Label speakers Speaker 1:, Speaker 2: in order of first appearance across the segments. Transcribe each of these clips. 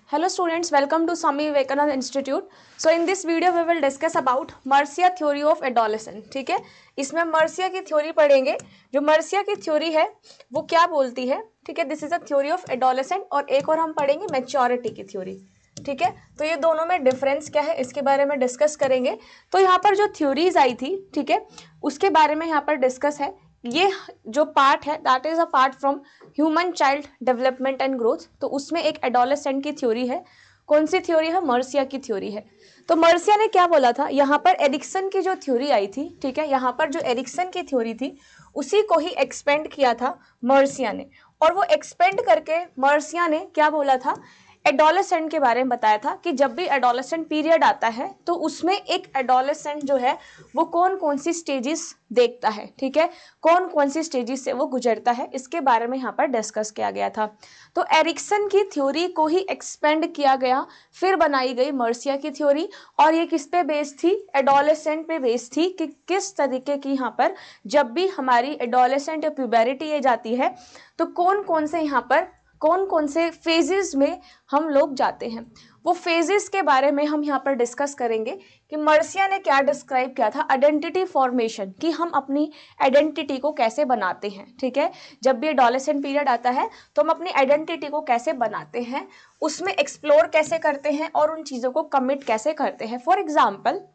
Speaker 1: Hello students, welcome to Swami Vivekananda Institute. So in this video we will discuss about Mercia theory of adolescent. ठीक है, इसमें मर्सिया की theory पढ़ेंगे. जो मर्सिया की थ्योरी है वो क्या बोलती है. ठीक है, this is a theory of adolescent. और एक और हम पढ़ेंगे मैच्योरिटी की थ्योरी. ठीक है, तो ये दोनों में डिफरेंस क्या है इसके बारे में डिस्कस करेंगे. तो यहाँ पर जो थ्योरीज आई थी, ठीक है, उसके बारे में यहाँ पर डिस्कस है. ये जो पार्ट है that is a part from human child development and growth. तो उसमें एक एडोलेसेंट की थ्योरी है. कौन सी थ्योरी है? मर्सिया की थ्योरी है. तो मर्सिया ने क्या बोला था, यहाँ पर एरिक्सन की जो थ्योरी आई थी, ठीक है, यहाँ पर जो एरिक्सन की थ्योरी थी उसी को ही एक्सपेंड किया था मर्सिया ने. और वो एक्सपेंड करके मर्सिया ने क्या बोला था, एडोलेसेंट के बारे में बताया था कि जब भी एडोलेसेंट पीरियड आता है तो उसमें एक एडोलेसेंट जो है वो कौन कौन सी स्टेजेस देखता है. ठीक है, कौन कौन सी स्टेजेस से वो गुजरता है इसके बारे में यहाँ पर डिस्कस किया गया था. तो एरिक्सन की थ्योरी को ही एक्सपेंड किया गया, फिर बनाई गई मर्सिया की थ्योरी. और ये किस पे बेस्ड थी? एडोलेसेंट पे बेस्ड थी कि किस तरीके की यहाँ पर जब भी हमारी एडोलेसेंट या प्यूबेरिटी एज आती है तो कौन कौन से यहाँ पर कौन कौन से फेजेस में हम लोग जाते हैं. वो फेजेस के बारे में हम यहाँ पर डिस्कस करेंगे कि मर्सिया ने क्या डिस्क्राइब किया था, आइडेंटिटी फॉर्मेशन, कि हम अपनी आइडेंटिटी को कैसे बनाते हैं. ठीक है, जब भी एडोलेसेंट पीरियड आता है तो हम अपनी आइडेंटिटी को कैसे बनाते हैं, उसमें एक्सप्लोर कैसे करते हैं और उन चीज़ों को कमिट कैसे करते हैं. फॉर एग्जाम्पल,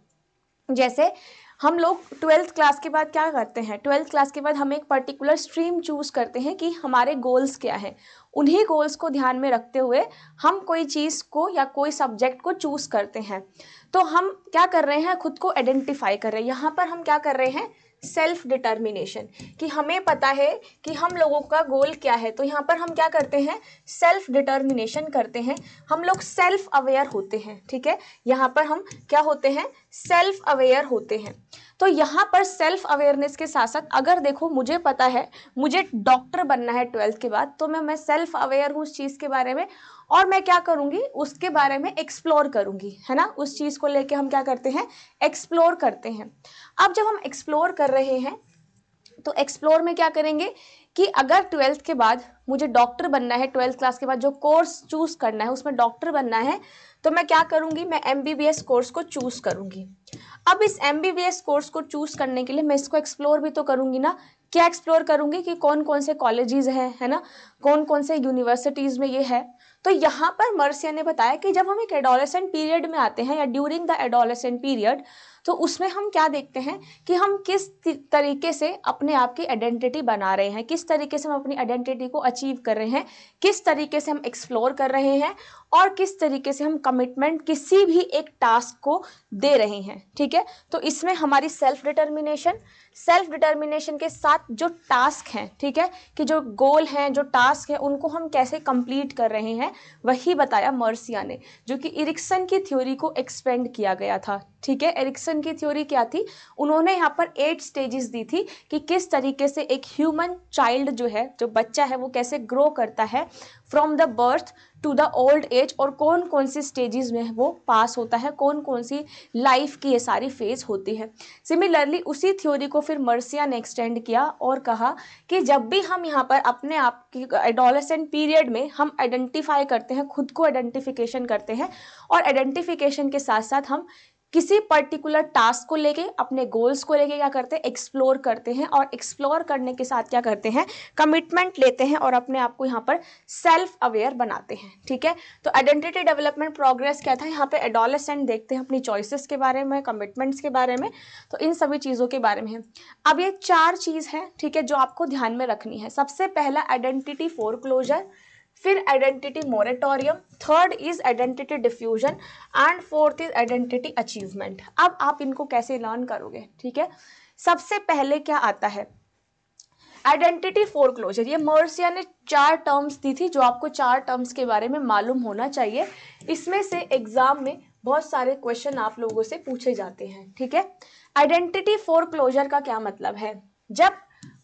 Speaker 1: जैसे हम लोग 12th क्लास के बाद क्या करते हैं, 12th क्लास के बाद हम एक पर्टिकुलर स्ट्रीम चूज करते हैं कि हमारे गोल्स क्या हैं. उन्हीं गोल्स को ध्यान में रखते हुए हम कोई चीज़ को या कोई सब्जेक्ट को चूज करते हैं. तो हम क्या कर रहे हैं, खुद को आइडेंटिफाई कर रहे हैं. यहाँ पर हम क्या कर रहे हैं, सेल्फ डिटर्मिनेशन, कि हमें पता है कि हम लोगों का गोल क्या है. तो यहाँ पर हम क्या करते हैं, सेल्फ डिटर्मिनेशन करते हैं. हम लोग सेल्फ अवेयर होते हैं. ठीक है, यहाँ पर हम क्या होते हैं, सेल्फ अवेयर होते हैं. तो यहाँ पर सेल्फ अवेयरनेस के साथ साथ अगर देखो मुझे पता है मुझे डॉक्टर बनना है 12th के बाद, तो मैं सेल्फ अवेयर हूँ उस चीज़ के बारे में और मैं क्या करूँगी, उसके बारे में एक्सप्लोर करूँगी, है ना. उस चीज़ को लेके हम क्या करते हैं, एक्सप्लोर करते हैं. अब जब हम एक्सप्लोर कर रहे हैं तो एक्सप्लोर में क्या करेंगे कि अगर 12th के बाद मुझे डॉक्टर बनना है, 12th क्लास के बाद जो कोर्स चूज करना है उसमें डॉक्टर बनना है, तो मैं क्या करूंगी, मैं MBBS कोर्स को चूज करूंगी. अब इस MBBS कोर्स को चूज करने के लिए मैं इसको एक्सप्लोर भी तो करूंगी ना. क्या एक्सप्लोर करूंगी कि कौन कौन से कॉलेजेस हैं, है ना, कौन कौन से यूनिवर्सिटीज में ये है. तो यहाँ पर मर्सिया ने बताया कि जब हम एक एडोलेसेंट पीरियड में आते हैं या ड्यूरिंग द एडोलेसेंट पीरियड, तो उसमें हम क्या देखते हैं कि हम किस तरीके से अपने आप की आइडेंटिटी बना रहे हैं, किस तरीके से हम अपनी आइडेंटिटी को अचीव कर रहे हैं, किस तरीके से हम एक्सप्लोर कर रहे हैं और किस तरीके से हम कमिटमेंट किसी भी एक टास्क को दे रहे हैं. ठीक है, तो इसमें हमारी सेल्फ डिटर्मिनेशन के साथ जो टास्क हैं, ठीक है, कि जो गोल हैं, जो टास्क हैं, उनको हम कैसे कंप्लीट कर रहे हैं, वही बताया मर्सिया ने, जो कि एरिक्सन की थ्योरी को एक्सपेंड किया गया था. ठीक है, एरिक्सन की थ्योरी क्या थी, उन्होंने यहाँ पर 8 स्टेजेस दी थी कि किस तरीके से एक ह्यूमन चाइल्ड जो है, जो बच्चा है, वो कैसे ग्रो करता है from the birth to the old age, और कौन कौन सी स्टेजेस में वो पास होता है, कौन कौन सी लाइफ की ये सारी फेज होती है. सिमिलरली उसी थ्योरी को फिर मर्सिया ने एक्सटेंड किया और कहा कि जब भी हम यहाँ पर अपने आप की एडोलेसेंट पीरियड में हम आइडेंटिफाई करते हैं, खुद को आइडेंटिफिकेशन करते हैं, और आइडेंटिफिकेशन के साथ साथ हम किसी पर्टिकुलर टास्क को लेके, अपने गोल्स को लेके क्या करते हैं, एक्सप्लोर करते हैं. और एक्सप्लोर करने के साथ क्या करते हैं, कमिटमेंट लेते हैं और अपने आप को यहाँ पर सेल्फ अवेयर बनाते हैं. ठीक है, तो आइडेंटिटी डेवलपमेंट प्रोग्रेस क्या था, यहाँ पे एडोलेसेंट देखते हैं अपनी चॉइसेस के बारे में, कमिटमेंट्स के बारे में, तो इन सभी चीज़ों के बारे में है. अब ये 4 चीज़ है, ठीक है, जो आपको ध्यान में रखनी है. सबसे पहला आइडेंटिटी फोरक्लोजर, फिर identity moratorium, third is identity diffusion and fourth is identity achievement. अब आप इनको कैसे लर्न करोगे. ठीक है, सबसे पहले क्या आता है, आइडेंटिटी फोरक्लोजर. ये मर्सिया ने 4 टर्म्स दी थी, जो आपको 4 टर्म्स के बारे में मालूम होना चाहिए. इसमें से एग्जाम में बहुत सारे क्वेश्चन आप लोगों से पूछे जाते हैं. ठीक है, आइडेंटिटी फोरक्लोजर का क्या मतलब है, जब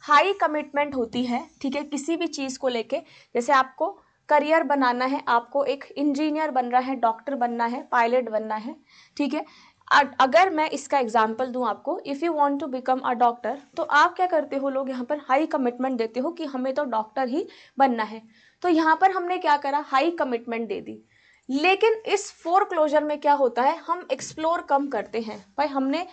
Speaker 1: हाई कमिटमेंट होती है, ठीक है, किसी भी चीज को लेके, जैसे आपको करियर बनाना है, आपको एक इंजीनियर बन रहा है, डॉक्टर बनना है, पायलट बनना है. ठीक है, अगर मैं इसका एग्जाम्पल दूं आपको, if you want to become a doctor, तो आप क्या करते हो, लोग यहाँ पर हाई कमिटमेंट देते हो कि हमें तो डॉक्टर ही बनना है. तो यहाँ पर हमने क्या करा, हाई कमिटमेंट दे दी. लेकिन इस फोर क्लोजर में क्या होता है, हम एक्सप्लोर कम करते हैं। भाई हमने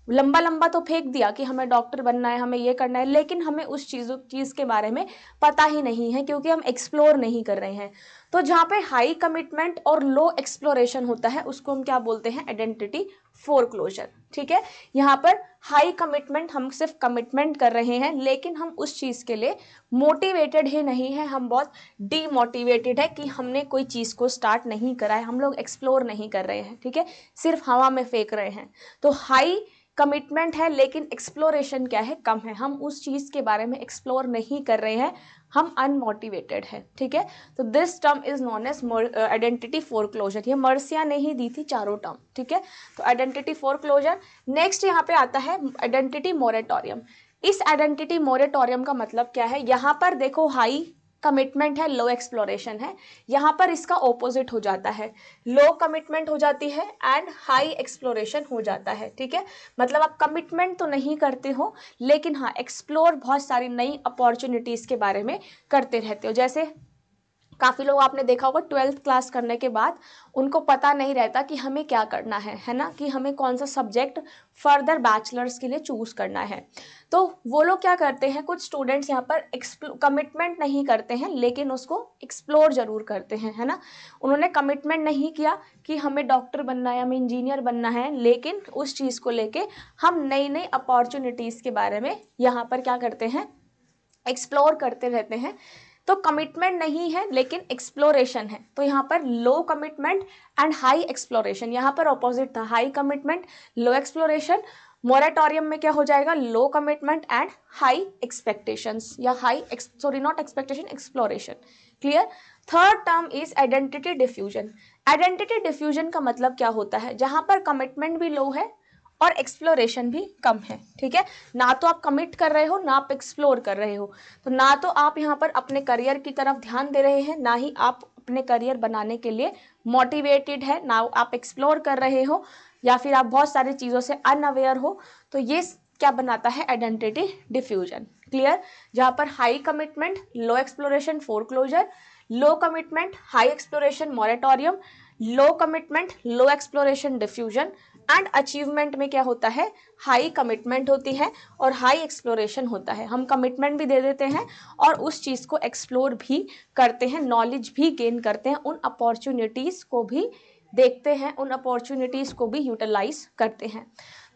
Speaker 1: लंबा लंबा तो फेंक दिया कि हमें डॉक्टर बनना है, हमें ये करना है, लेकिन हमें उस चीज के बारे में पता ही नहीं है क्योंकि हम एक्सप्लोर नहीं कर रहे हैं। तो जहाँ पे हाई कमिटमेंट और लो एक्सप्लोरेशन होता है उसको हम क्या बोलते हैं, आइडेंटिटी फोरक्लोजर। ठीक है, यहाँ पर हाई कमिटमेंट, हम सिर्फ कमिटमेंट कर रहे हैं लेकिन हम उस चीज के लिए मोटिवेटेड ही नहीं है, हम बहुत डीमोटिवेटेड है कि हमने कोई चीज को स्टार्ट नहीं करा है, हम लोग एक्सप्लोर नहीं कर रहे हैं। ठीक है, सिर्फ हवा में फेंक रहे हैं। तो हाई कमिटमेंट है लेकिन एक्सप्लोरेशन क्या है, कम है, हम उस चीज के बारे में एक्सप्लोर नहीं कर रहे हैं, हम अनमोटिवेटेड है। ठीक है, तो this term is known as identity foreclosure. ये मर्सिया ने ही दी थी चारों टर्म। ठीक है, तो आइडेंटिटी फोरक्लोजर। नेक्स्ट यहाँ पे आता है आइडेंटिटी मोरेटोरियम। इस आइडेंटिटी मोरेटोरियम का मतलब क्या है, यहाँ पर देखो हाई कमिटमेंट है, लो एक्सप्लोरेशन है, यहाँ पर इसका ऑपोजिट हो जाता है, लो कमिटमेंट हो जाती है एंड हाई एक्सप्लोरेशन हो जाता है। ठीक है, मतलब आप कमिटमेंट तो नहीं करते हो लेकिन हाँ एक्सप्लोर बहुत सारी नई अपॉर्चुनिटीज के बारे में करते रहते हो। जैसे काफ़ी लोग आपने देखा होगा 12th क्लास करने के बाद उनको पता नहीं रहता कि हमें क्या करना है ना, कि हमें कौन सा सब्जेक्ट फर्दर बैचलर्स के लिए चूज करना है। तो वो लोग क्या करते हैं, कुछ स्टूडेंट्स यहाँ पर कमिटमेंट नहीं करते हैं लेकिन उसको एक्सप्लोर जरूर करते हैं, है ना। उन्होंने कमिटमेंट नहीं किया कि हमें डॉक्टर बनना है, हमें इंजीनियर बनना है, लेकिन उस चीज़ को लेके हम नई नई अपॉर्चुनिटीज़ के बारे में यहाँ पर क्या करते हैं, एक्सप्लोर करते रहते हैं। तो कमिटमेंट नहीं है लेकिन एक्सप्लोरेशन है। तो यहाँ पर लो कमिटमेंट एंड हाई एक्सप्लोरेशन, यहाँ पर ऑपोजिट था, हाई कमिटमेंट लो एक्सप्लोरेशन। मोरेटोरियम में क्या हो जाएगा, लो कमिटमेंट एंड हाई एक्सपेक्टेशंस, या high sorry not expectation, exploration. Clear. Third term is identity diffusion. Identity diffusion का मतलब क्या होता है, जहां पर कमिटमेंट भी लो है और एक्सप्लोरेशन भी कम है। ठीक है, ना तो आप कमिट कर रहे हो ना आप एक्सप्लोर कर रहे हो, तो ना तो आप यहाँ पर अपने करियर की तरफ ध्यान दे रहे हैं, ना ही आप अपने करियर बनाने के लिए मोटिवेटेड है, ना आप एक्सप्लोर कर रहे हो, या फिर आप बहुत सारी चीज़ों से अनअवेयर हो। तो ये क्या बनाता है, आइडेंटिटी डिफ्यूजन। क्लियर। जहाँ पर high commitment low exploration foreclosure, low commitment high exploration moratorium, low commitment low exploration diffusion, and achievement में क्या होता है, हाई कमिटमेंट होती है और हाई एक्सप्लोरेशन होता है। हम कमिटमेंट भी दे देते हैं और उस चीज़ को एक्सप्लोर भी करते हैं, नॉलेज भी गेन करते हैं, उन अपॉर्चुनिटीज़ को भी देखते हैं, उन अपॉर्चुनिटीज़ को भी यूटिलाइज करते हैं।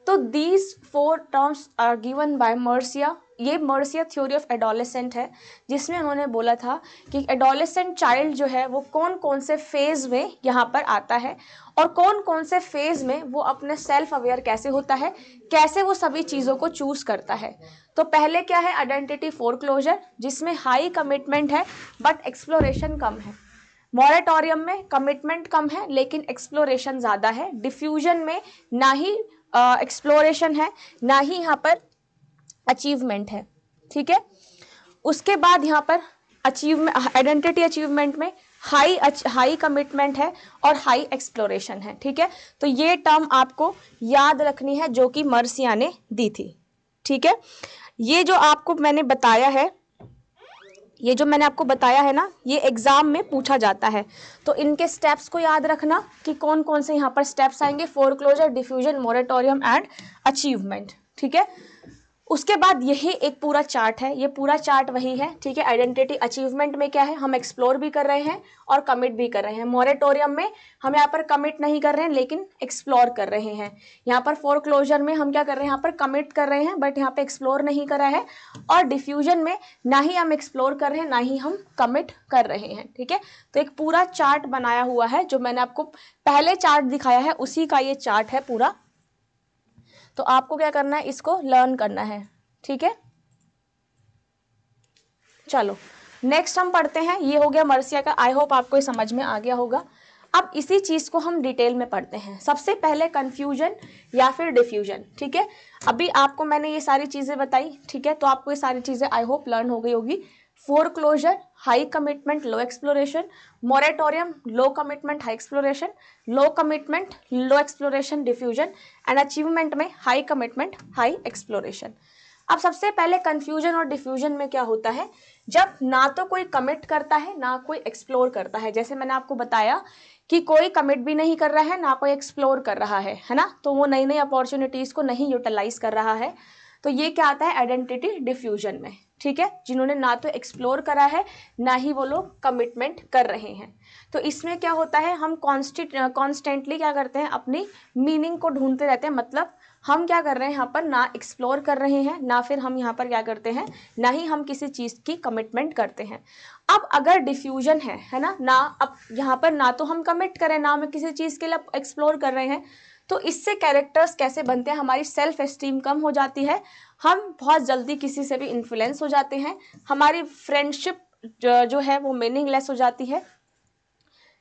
Speaker 1: तो these four terms are given by Marcia. ये मर्सिया थ्योरी ऑफ एडोलेसेंट है, जिसमें उन्होंने बोला था कि एडोलेसेंट चाइल्ड जो है वो कौन कौन से फेज में यहाँ पर आता है और कौन कौन से फेज में वो अपने सेल्फ अवेयर कैसे होता है, कैसे वो सभी चीज़ों को चूज करता है। तो पहले क्या है, आइडेंटिटी फोरक्लोजर, जिसमें हाई कमिटमेंट है बट एक्सप्लोरेशन कम है। मोरेटोरियम में कमिटमेंट कम है लेकिन एक्सप्लोरेशन ज़्यादा है। डिफ्यूजन में ना ही एक्सप्लोरेशन है ना ही यहाँ पर अचीवमेंट है। ठीक है, उसके बाद यहाँ पर अचीवमेंट, आइडेंटिटी अचीवमेंट में हाई कमिटमेंट है और हाई एक्सप्लोरेशन है। ठीक है, तो ये टर्म आपको याद रखनी है जो कि मर्सिया ने दी थी। ठीक है, ये जो आपको मैंने बताया है, ये जो मैंने आपको बताया है ना, ये एग्जाम में पूछा जाता है। तो इनके स्टेप्स को याद रखना कि कौन कौन से यहाँ पर स्टेप्स आएंगे, foreclosure, diffusion, moratorium and achievement. ठीक है, उसके बाद यही एक पूरा चार्ट है, ये पूरा चार्ट वही है। ठीक है, आइडेंटिटी अचीवमेंट में क्या है, हम एक्सप्लोर भी कर रहे हैं और कमिट भी कर रहे हैं। मोरेटोरियम में हम यहाँ पर कमिट नहीं कर रहे हैं लेकिन एक्सप्लोर कर रहे हैं। यहाँ पर फोरक्लोजर में हम क्या कर रहे हैं, यहाँ पर कमिट कर रहे हैं बट यहाँ पे एक्सप्लोर नहीं करा है। और डिफ्यूजन में ना ही हम एक्सप्लोर कर रहे हैं ना ही हम कमिट कर रहे हैं। ठीक है, तो एक पूरा चार्ट बनाया हुआ है, जो मैंने आपको पहले चार्ट दिखाया है उसी का ये चार्ट है पूरा। तो आपको क्या करना है, इसको लर्न करना है। ठीक है, चलो नेक्स्ट हम पढ़ते हैं। ये हो गया मर्सिया का, आई होप आपको ये समझ में आ गया होगा। अब इसी चीज को हम डिटेल में पढ़ते हैं। सबसे पहले कंफ्यूजन या फिर डिफ्यूजन। ठीक है, अभी आपको मैंने ये सारी चीजें बताई। ठीक है, तो आपको ये सारी चीजें आई होप लर्न हो गई होगी। Foreclosure, high commitment low exploration, moratorium, low commitment high exploration, low commitment low exploration diffusion, and achievement में हाई कमिटमेंट हाई एक्सप्लोरेशन। अब सबसे पहले कंफ्यूजन और डिफ्यूजन में क्या होता है, जब ना तो कोई कमिट करता है ना कोई एक्सप्लोर करता है। जैसे मैंने आपको बताया कि कोई कमिट भी नहीं कर रहा है ना कोई एक्सप्लोर कर रहा है ना, तो वो नई नई अपॉर्चुनिटीज को नहीं यूटिलाइज कर रहा है। तो ये क्या आता है आइडेंटिटी डिफ्यूजन में, ठीक है, जिन्होंने ना तो एक्सप्लोर करा है ना ही वो लोग कमिटमेंट कर रहे हैं। तो इसमें क्या होता है, हम कॉन्स्टेंटली क्या करते हैं, अपनी मीनिंग को ढूंढते रहते हैं। मतलब हम क्या कर रहे हैं यहाँ पर, ना एक्सप्लोर कर रहे हैं ना फिर हम यहाँ पर क्या करते हैं, ना ही हम किसी चीज़ की कमिटमेंट करते हैं। अब अगर डिफ्यूजन है ना, अब यहाँ पर ना तो हम कमिट करें ना हम किसी चीज़ के लिए एक्सप्लोर कर रहे हैं, तो इससे कैरेक्टर्स कैसे बनते हैं, हमारी सेल्फ एस्टीम कम हो जाती है, हम बहुत जल्दी किसी से भी इन्फ्लुएंस हो जाते हैं, हमारी फ्रेंडशिप जो है वो मीनिंगलेस हो जाती है,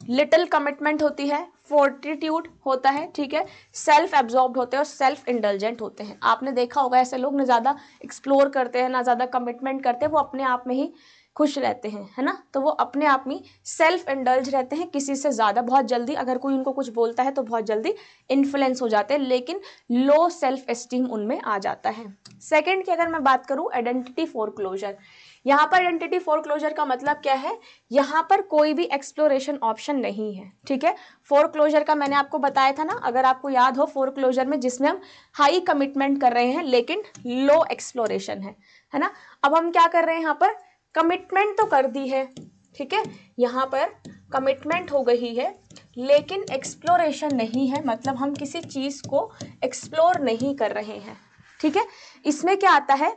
Speaker 1: लिटिल कमिटमेंट होती है, फोर्टिट्यूड होता है, ठीक है, सेल्फ एब्जॉर्ब्ड होते हैं और सेल्फ इंडल्जेंट होते हैं। आपने देखा होगा ऐसे लोग ना ज़्यादा एक्सप्लोर करते हैं ना ज़्यादा कमिटमेंट करते हैं, वो अपने आप में ही खुश रहते हैं, है ना, तो वो अपने आप में सेल्फ इंडल्ज रहते हैं, किसी से ज़्यादा बहुत जल्दी अगर कोई उनको कुछ बोलता है तो बहुत जल्दी इन्फ्लुएंस हो जाते हैं, लेकिन लो सेल्फ एस्टीम उनमें आ जाता है। सेकेंड की अगर मैं बात करूँ, आइडेंटिटी फोरक्लोजर। यहाँ पर आइडेंटिटी फोरक्लोजर का मतलब क्या है, यहाँ पर कोई भी एक्सप्लोरेशन ऑप्शन नहीं है, ठीक है। फोरक्लोजर का मैंने आपको बताया था ना, अगर आपको याद हो, फोरक्लोजर में जिसमें हम हाई कमिटमेंट कर रहे हैं लेकिन लो एक्सप्लोरेशन है ना। अब हम क्या कर रहे हैं, यहाँ पर कमिटमेंट तो कर दी है, ठीक है, यहाँ पर कमिटमेंट हो गई है लेकिन एक्सप्लोरेशन नहीं है, मतलब हम किसी चीज को एक्सप्लोर नहीं कर रहे हैं, ठीक है। इसमें क्या आता है,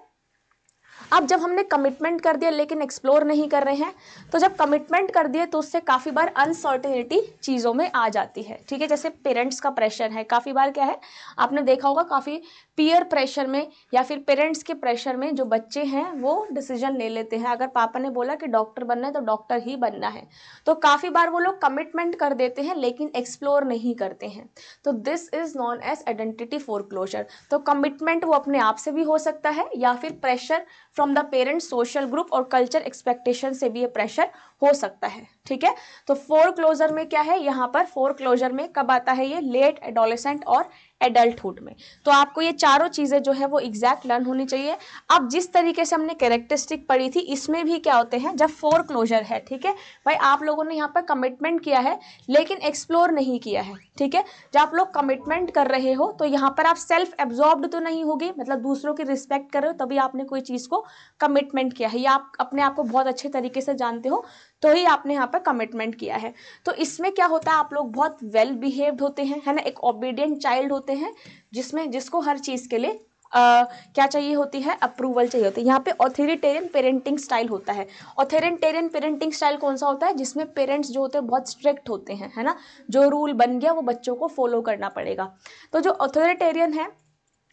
Speaker 1: अब जब हमने कमिटमेंट कर दिया लेकिन एक्सप्लोर नहीं कर रहे हैं, तो जब कमिटमेंट कर दिए तो उससे काफ़ी बार अनसर्टेनिटी चीज़ों में आ जाती है, ठीक है। जैसे पेरेंट्स का प्रेशर है, काफ़ी बार क्या है, आपने देखा होगा काफ़ी पीयर प्रेशर में या फिर पेरेंट्स के प्रेशर में जो बच्चे हैं वो डिसीजन ले लेते हैं। अगर पापा ने बोला कि डॉक्टर बनना है तो डॉक्टर ही बनना है, तो काफ़ी बार वो लोग कमिटमेंट कर देते हैं लेकिन एक्सप्लोर नहीं करते हैं। तो this is known as identity foreclosure. तो कमिटमेंट वो अपने आप से भी हो सकता है या फिर pressure from the parents, social group और कल्चर एक्सपेक्टेशन से भी ये प्रेशर हो सकता है, ठीक है। तो फोरक्लोजर में क्या है, यहाँ पर फोरक्लोजर में कब आता है, ये लेट एडोलेसेंट और एडल्टहुड में। तो आपको ये चारों चीजें जो है वो एग्जैक्ट लर्न होनी चाहिए। अब जिस तरीके से हमने कैरेक्टरिस्टिक पढ़ी थी, इसमें भी क्या होते हैं, जब फोरक्लोजर है, ठीक है भाई, आप लोगों ने यहाँ पर कमिटमेंट किया है लेकिन एक्सप्लोर नहीं किया है, ठीक है। जब आप लोग कमिटमेंट कर रहे हो तो यहाँ पर आप सेल्फ एब्जॉर्ब्ड तो नहीं होगी, मतलब दूसरों की रिस्पेक्ट कर रहे हो तभी आपने कोई चीज को कमिटमेंट किया है, या आप अपने आप को बहुत अच्छे तरीके से जानते हो तो ही आपने यहाँ पर कमिटमेंट किया है। तो इसमें क्या होता है, आप लोग बहुत वेल बिहेव्ड होते हैं, है ना, एक ओबीडियंट चाइल्ड होते हैं जिसको हर चीज के लिए क्या चाहिए होती है, अप्रूवल चाहिए होती है। यहाँ पे ऑथोरिटेरियन पेरेंटिंग स्टाइल होता है। ऑथोरिटेरियन पेरेंटिंग स्टाइल कौन सा होता है, जिसमें पेरेंट्स जो होते हैं बहुत स्ट्रिक्ट होते हैं, है ना, जो रूल बन गया वो बच्चों को फॉलो करना पड़ेगा। तो जो ऑथोरिटेरियन है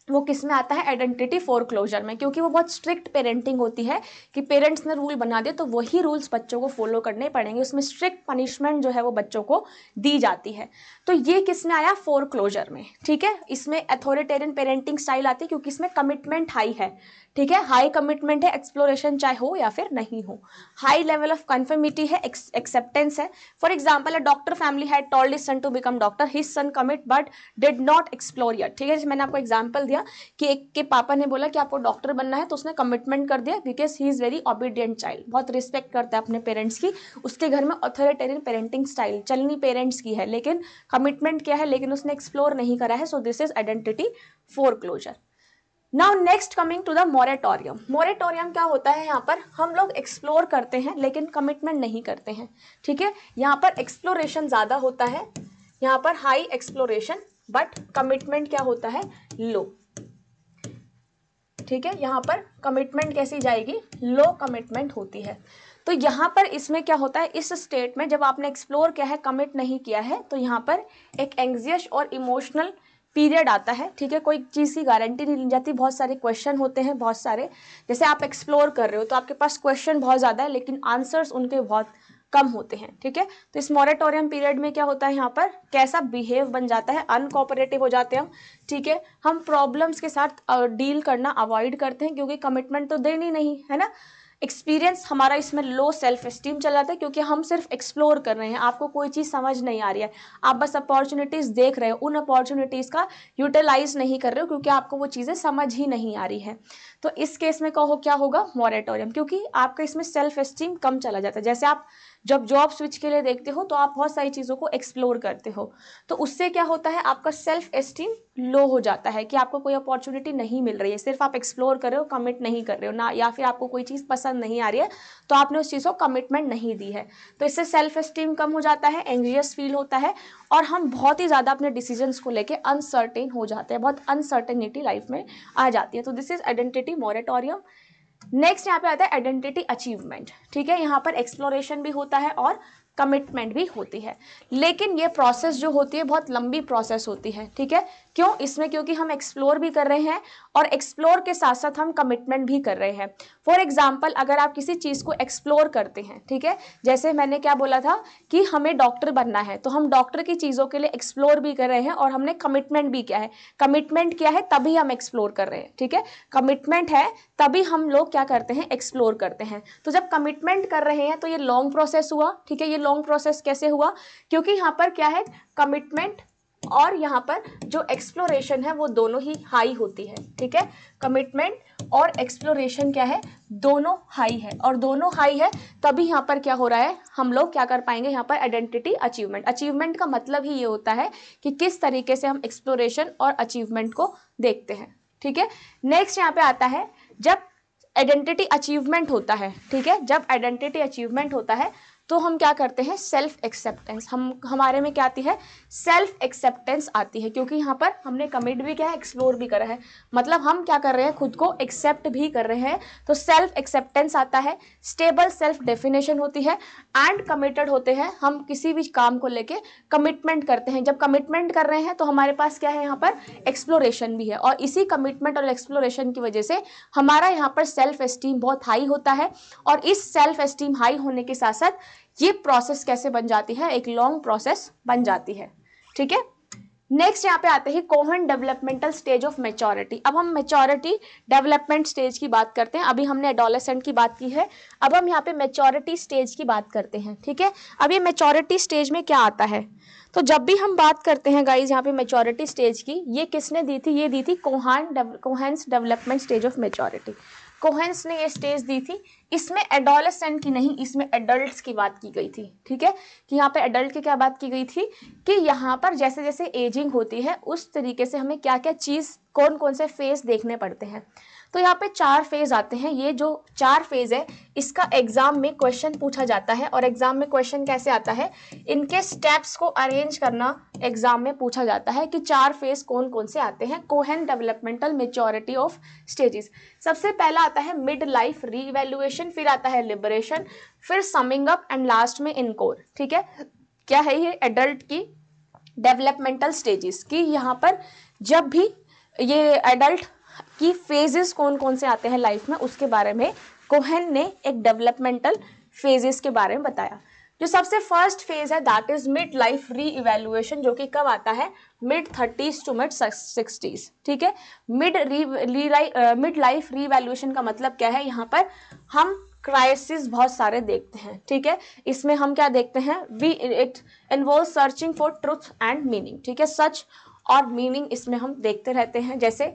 Speaker 1: वो किस में आता है, आइडेंटिटी फोरक्लोजर में, क्योंकि वो बहुत स्ट्रिक्ट पेरेंटिंग होती है कि पेरेंट्स ने रूल बना दिया तो वही रूल्स बच्चों को फॉलो करने पड़ेंगे, उसमें स्ट्रिक्ट पनिशमेंट जो है वो बच्चों को दी जाती है। तो ये किस में आया, फोरक्लोजर में, ठीक है। इसमें अथॉरिटेरियन पेरेंटिंग स्टाइल आती है क्योंकि इसमें कमिटमेंट हाई है, ठीक है, हाई कमिटमेंट है, एक्सप्लोरेशन चाहे हो या फिर नहीं हो, हाई लेवल ऑफ कन्फर्मिटी है, एक्सेप्टेंस है। For example, a doctor family had told his son to become doctor, his son commit but did not explore yet, ठीक है। जैसे मैंने आपको एग्जाम्पल दिया कि एक के पापा ने बोला कि आपको डॉक्टर बनना है तो उसने कमिटमेंट कर दिया because he is very obedient child, बहुत रिस्पेक्ट करता है अपने पेरेंट्स की, उसके घर में ऑथोरिटेरियन पेरेंटिंग स्टाइल चलनी पेरेंट्स की है, लेकिन कमिटमेंट क्या है, लेकिन उसने एक्सप्लोर नहीं करा है। So this is identity foreclosure. Now next coming to the moratorium. Moratorium क्या होता है, यहाँ पर हम लोग एक्सप्लोर करते हैं लेकिन कमिटमेंट नहीं करते हैं, ठीक है। यहाँ पर एक्सप्लोरेशन ज्यादा होता है, यहाँ पर हाई एक्सप्लोरेशन बट कमिटमेंट क्या होता है, लो, ठीक है। यहाँ पर कमिटमेंट कैसी जाएगी, लो कमिटमेंट होती है। तो यहाँ पर इसमें क्या होता है, इस स्टेट में जब आपने एक्सप्लोर किया है, कमिट नहीं किया है, तो यहाँ पर एक एंग्जियस और इमोशनल पीरियड आता है, ठीक है। कोई चीज़ की गारंटी नहीं ली जाती, बहुत सारे क्वेश्चन होते हैं, बहुत सारे, जैसे आप एक्सप्लोर कर रहे हो तो आपके पास क्वेश्चन बहुत ज़्यादा है लेकिन आंसर्स उनके बहुत कम होते हैं, ठीक है। तो इस मोरेटोरियम पीरियड में क्या होता है, यहाँ पर कैसा बिहेव बन जाता है, अनकोऑपरेटिव हो जाते हैं हम, ठीक है। हम प्रॉब्लम्स के साथ डील करना अवॉइड करते हैं क्योंकि कमिटमेंट तो देनी नहीं है ना, एक्सपीरियंस हमारा इसमें लो सेल्फ एस्टीम चला जाता है, क्योंकि हम सिर्फ एक्सप्लोर कर रहे हैं, आपको कोई चीज़ समझ नहीं आ रही है, आप बस अपॉर्चुनिटीज़ देख रहे हो, उन अपॉर्चुनिटीज़ का यूटिलाइज नहीं कर रहे हो क्योंकि आपको वो चीज़ें समझ ही नहीं आ रही है। तो इस केस में कहो क्या होगा, मॉरेटोरियम, क्योंकि आपका इसमें सेल्फ एस्टीम कम चला जाता है। जैसे आप जब जॉब स्विच के लिए देखते हो तो आप बहुत सारी चीज़ों को एक्सप्लोर करते हो, तो उससे क्या होता है, आपका सेल्फ एस्टीम लो हो जाता है कि आपको कोई अपॉर्चुनिटी नहीं मिल रही है, सिर्फ आप एक्सप्लोर कर रहे हो, कमिट नहीं कर रहे हो ना, या फिर आपको कोई चीज़ पसंद नहीं आ रही है तो आपने उस चीज़ को कमिटमेंट नहीं दी है, तो इससे सेल्फ एस्टीम कम हो जाता है, एंग्जियस फील होता है, और हम बहुत ही ज़्यादा अपने डिसीजंस को लेके अनसर्टेन हो जाते हैं, बहुत अनसर्टेनिटी लाइफ में आ जाती है। तो this is identity moratorium. Next यहाँ पे आता है आइडेंटिटी अचीवमेंट। ठीक है, यहाँ पर एक्सप्लोरेशन भी होता है और कमिटमेंट भी होती है, लेकिन ये प्रोसेस जो होती है बहुत लंबी प्रोसेस होती है। ठीक है, क्यों, इसमें क्योंकि हम एक्सप्लोर भी कर रहे हैं और एक्सप्लोर के साथ साथ हम कमिटमेंट भी कर रहे हैं। फॉर एग्जाम्पल, अगर आप किसी चीज़ को एक्सप्लोर करते हैं, ठीक है, जैसे मैंने क्या बोला था कि हमें डॉक्टर बनना है, तो हम डॉक्टर की चीज़ों के लिए एक्सप्लोर भी कर रहे हैं और हमने कमिटमेंट भी किया है। कमिटमेंट किया है तभी हम एक्सप्लोर कर रहे हैं। ठीक है, कमिटमेंट है तभी हम लोग क्या करते हैं, एक्सप्लोर करते हैं। तो जब कमिटमेंट कर रहे हैं तो ये लॉन्ग प्रोसेस हुआ। ठीक है, ये लॉन्ग प्रोसेस कैसे हुआ, क्योंकि यहाँ पर क्या है, कमिटमेंट और यहाँ पर जो एक्सप्लोरेशन है वो दोनों ही हाई होती है। ठीक है, कमिटमेंट और एक्सप्लोरेशन क्या है, दोनों हाई है, और दोनों हाई है तभी यहाँ पर क्या हो रहा है, हम लोग क्या कर पाएंगे, यहाँ पर आइडेंटिटी अचीवमेंट। अचीवमेंट का मतलब ही ये होता है कि किस तरीके से हम एक्सप्लोरेशन और अचीवमेंट को देखते हैं। ठीक है, नेक्स्ट यहाँ पे आता है जब आइडेंटिटी अचीवमेंट होता है। ठीक है, जब आइडेंटिटी अचीवमेंट होता है तो हम क्या करते हैं, सेल्फ एक्सेप्टेंस, हमारे में क्या आती है, सेल्फ एक्सेप्टेंस आती है, क्योंकि यहाँ पर हमने कमिट भी किया है, एक्सप्लोर भी करा है, मतलब हम क्या कर रहे हैं, खुद को एक्सेप्ट भी कर रहे हैं, तो सेल्फ एक्सेप्टेंस आता है। स्टेबल सेल्फ डेफिनेशन होती है एंड कमिटेड होते हैं, हम किसी भी काम को लेके कमिटमेंट करते हैं। जब कमिटमेंट कर रहे हैं तो हमारे पास क्या है, यहाँ पर एक्सप्लोरेशन भी है, और इसी कमिटमेंट और एक्सप्लोरेशन की वजह से हमारा यहाँ पर सेल्फ एस्टीम बहुत हाई होता है, और इस सेल्फ एस्टीम हाई होने के साथ साथ ये प्रोसेस कैसे बन जाती है, एक लॉन्ग प्रोसेस बन जाती है। ठीक है, नेक्स्ट यहाँ पे आते हैं Cohen developmental stage of maturity. अब हम मैच्योरिटी डेवलपमेंट स्टेज की बात करते हैं, अभी हमने एडोलेसेंट की बात की है, अब हम यहाँ पे मैच्योरिटी स्टेज की बात करते हैं। ठीक है, अब ये मैच्योरिटी स्टेज में क्या आता है, तो जब भी हम बात करते हैं गाइज यहाँ पे मैच्योरिटी स्टेज की, ये किसने दी थी, ये दी थी कोहेन्स डेवलपमेंट स्टेज ऑफ मैच्योरिटी। कोहेन्स ने ये स्टेज दी थी, इसमें एडोलेसेंट की नहीं, इसमें एडल्ट्स की बात की गई थी। ठीक है, कि यहाँ पे एडल्ट की क्या बात की गई थी कि यहाँ पर जैसे जैसे एजिंग होती है उस तरीके से हमें क्या क्या चीज़, कौन कौन से फेज देखने पड़ते हैं। तो यहाँ पे 4 फेज आते हैं, ये जो 4 फेज है इसका एग्जाम में क्वेश्चन पूछा जाता है, और एग्जाम में क्वेश्चन कैसे आता है, इनके स्टेप्स को अरेंज करना एग्जाम में पूछा जाता है कि 4 फेज कौन कौन से आते हैं Cohen developmental maturity of stages. सबसे पहला आता है मिड लाइफ रीवैल्यूएशन, फिर आता है लिबरेशन, फिर समिंग अप एंड लास्ट में इनकोर। ठीक है, क्या है ये, एडल्ट की डेवलपमेंटल स्टेजेस की, यहाँ पर जब भी ये एडल्ट की फेजेस कौन कौन से आते हैं लाइफ में उसके बारे में कोहेन ने एक डेवलपमेंटल फेजेस के बारे में बताया। जो सबसे फर्स्ट फेज है that is mid life re evaluation, जो कि कब आता है, mid 30s to mid 60s। ठीक है, मिड लाइफ री इवेल्युएशन का मतलब क्या है, यहाँ पर हम क्राइसिस बहुत सारे देखते हैं। ठीक है, इसमें हम क्या देखते हैं, it involve searching for truth and meaning. ठीक है, सच और मीनिंग इसमें हम देखते रहते हैं, जैसे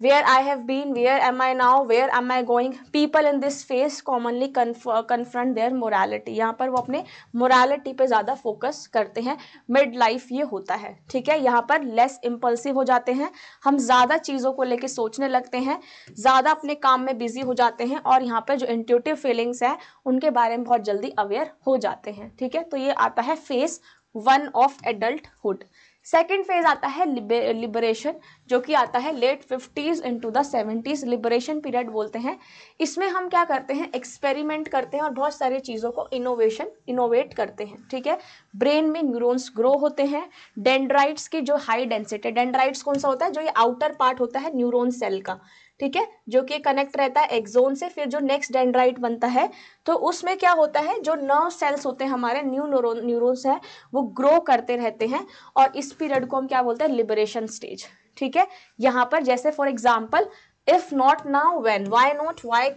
Speaker 1: where I have been, where am I now, where am I going, people in this phase commonly confront their morality। यहाँ पर वो अपने morality पे ज़्यादा फोकस करते हैं, मिड लाइफ ये होता है। ठीक है, यहाँ पर लेस इम्पल्सिव हो जाते हैं, हम ज़्यादा चीज़ों को लेके सोचने लगते हैं, ज़्यादा अपने काम में बिजी हो जाते हैं, और यहाँ पर जो इंट्यूटिव फीलिंग्स है उनके बारे में बहुत जल्दी अवेयर हो जाते हैं। ठीक है, तो ये आता है phase 1 of adulthood. Second phase आता है लिबरेशन, जो कि आता है late 50s into the 70s, liberation period बोलते हैं। इसमें हम क्या करते हैं, एक्सपेरिमेंट करते हैं और बहुत सारी चीज़ों को इनोवेट करते हैं। ठीक है, ब्रेन में न्यूरॉन्स ग्रो होते हैं, डेंड्राइट्स की जो हाई डेंसिटी, डेंड्राइट्स कौन सा होता है, जो ये आउटर पार्ट होता है न्यूरॉन सेल का। ठीक है, जो कि कनेक्ट रहता है एक्सोन से, फिर जो नेक्स्ट डेंड्राइट बनता है तो उसमें क्या होता है, जो नर्व सेल्स होते हैं हमारे न्यूरॉन्स है वो ग्रो करते रहते हैं, और इस पीरियड को हम क्या बोलते हैं, लिबरेशन स्टेज। ठीक है, यहाँ पर जैसे for example if not now when, why not, why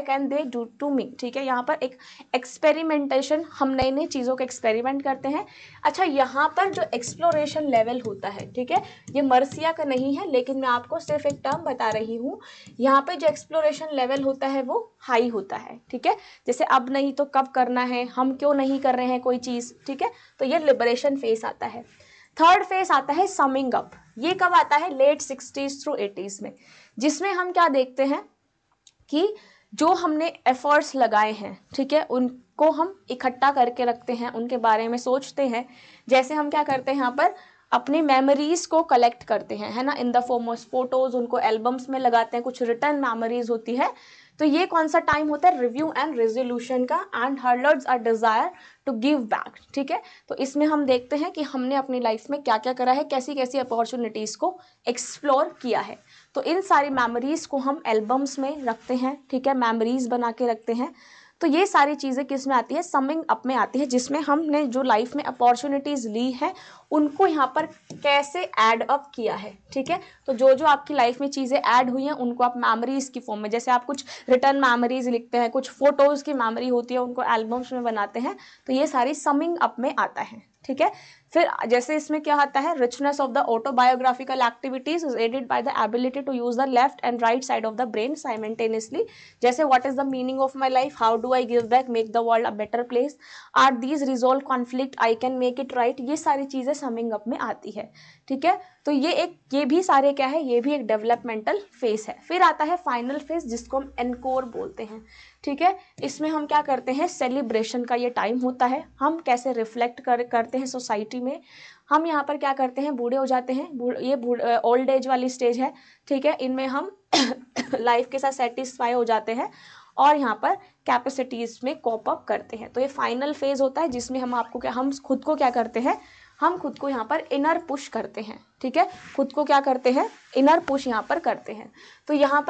Speaker 1: can they do to me. ठीक है, यहाँ पर एक एक्सपेरिमेंटेशन, हम नई नई चीज़ों को एक्सपेरिमेंट करते हैं। अच्छा, यहाँ पर जो एक्सप्लोरेशन लेवल होता है, ठीक है, ये मर्सिया का नहीं है, लेकिन मैं आपको सिर्फ एक टर्म बता रही हूँ। यहाँ पे जो एक्सप्लोरेशन लेवल होता है वो हाई होता है। ठीक है, जैसे अब नहीं तो कब करना है, हम क्यों नहीं कर रहे हैं कोई चीज़। ठीक है, तो ये लिबरेशन फेस आता है। थर्ड फेस आता है समिंग अप। ये कब आता है? लेट 60s थ्रू 80s में, जिसमें हम क्या देखते हैं कि जो हमने एफर्ट्स लगाए हैं, ठीक है, उनको हम इकट्ठा करके रखते हैं, उनके बारे में सोचते हैं। जैसे हम क्या करते हैं यहाँ पर अपनी मेमोरीज को कलेक्ट करते हैं, है ना, in the form of photos, उनको एल्बम्स में लगाते हैं, कुछ रिटर्न मेमोरीज होती है। तो ये कौन सा टाइम होता है? रिव्यू एंड रेजोल्यूशन का, and hurlers are desire to give back. ठीक है, तो इसमें हम देखते हैं कि हमने अपनी लाइफ में क्या क्या करा है, कैसी कैसी अपॉर्चुनिटीज को एक्सप्लोर किया है। तो इन सारी मेमोरीज को हम एल्बम्स में रखते हैं। ठीक है, मेमोरीज बना के रखते हैं। तो ये सारी चीज़ें किस में आती है? समिंग अप में आती है, जिसमें हमने जो लाइफ में अपॉर्चुनिटीज ली है उनको यहाँ पर कैसे ऐड अप किया है। ठीक है, तो जो जो आपकी लाइफ में चीज़ें ऐड हुई हैं उनको आप मेमोरीज की फॉर्म में, जैसे आप कुछ रिटर्न मेमोरीज लिखते हैं, कुछ फोटोज की मेमोरी होती है, उनको एल्बम्स में बनाते हैं, तो ये सारी समिंग अप में आता है। ठीक है, फिर जैसे इसमें क्या आता है? Richness of the autobiographical activities is aided by the ability to use the left and right side of the brain simultaneously. जैसे what is the meaning of my life, how do I give back, make the world a better place, are these resolve conflict, I can make it right. ये सारी चीजें summing up में आती है। ठीक है, तो ये भी सारे क्या है? ये भी एक डेवलपमेंटल फेज है। फिर आता है फाइनल फेज, जिसको हम एनकोर बोलते हैं। ठीक है, इसमें हम क्या करते हैं? सेलिब्रेशन का ये टाइम होता है। हम कैसे रिफ्लेक्ट करते हैं सोसाइटी में। हम यहाँ पर क्या करते हैं? बूढ़े हो जाते हैं, ये ओल्ड एज वाली स्टेज है। ठीक है, इनमें हम लाइफ के साथ सेटिस्फाई हो जाते हैं और यहाँ पर कैपेसिटीज में कॉप अप करते हैं। तो ये फाइनल फेज होता है, जिसमें हम खुद को क्या करते हैं? हम खुद को यहाँ पर इनर पुश करते हैं। ठीक है, खुद को क्या करते हैं? इनर पुश यहाँ पर करते हैं। तो यहाँ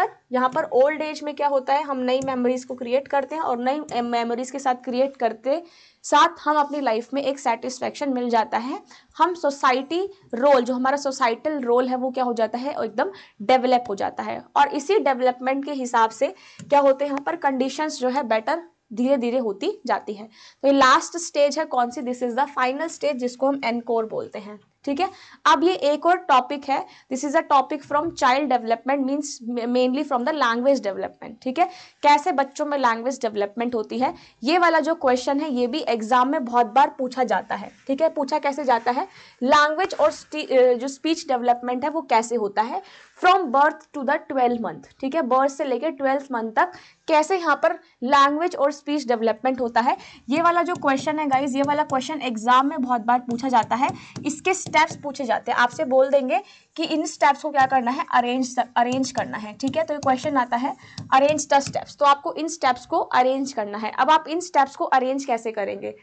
Speaker 1: पर ओल्ड एज में क्या होता है? हम नई मेमोरीज को क्रिएट करते हैं और नई मेमोरीज के साथ क्रिएट करते साथ हम अपनी लाइफ में एक सेटिस्फैक्शन मिल जाता है। हम सोसाइटी रोल, जो हमारा सोसाइटल रोल है, वो क्या हो जाता है? एकदम डेवलप हो जाता है। और इसी डेवलपमेंट के हिसाब से क्या होते हैं? यहाँ पर कंडीशंस जो है बेटर धीरे धीरे होती जाती है। तो ये लास्ट स्टेज है कौन सी? This is the final stage, जिसको हम एनकोर बोलते हैं। ठीक है, अब ये एक और टॉपिक है। This is a topic from child development, means mainly from the language development. ठीक है, कैसे बच्चों में लैंग्वेज डेवलपमेंट होती है, ये वाला जो क्वेश्चन है ये भी एग्जाम में बहुत बार पूछा जाता है। ठीक है, पूछा कैसे जाता है? लैंग्वेज और जो स्पीच डेवलपमेंट है वो कैसे होता है from birth to the 12 month. ठीक है, बर्थ से लेकर 12th मंथ तक कैसे यहाँ पर लैंग्वेज और स्पीच डेवलपमेंट होता है। ये वाला जो क्वेश्चन है गाइज, ये वाला क्वेश्चन एग्जाम में बहुत बार पूछा जाता है। इसके स्टेप्स पूछे जाते हैं, आपसे बोल देंगे कि इन स्टेप्स को क्या करना है? अरेंज करना है। ठीक है, तो ये क्वेश्चन आता है अरेंज द स्टेप्स, तो आपको इन स्टेप्स को अरेंज करना है। अब आप इन स्टेप्स को अरेंज कैसे करेंगे?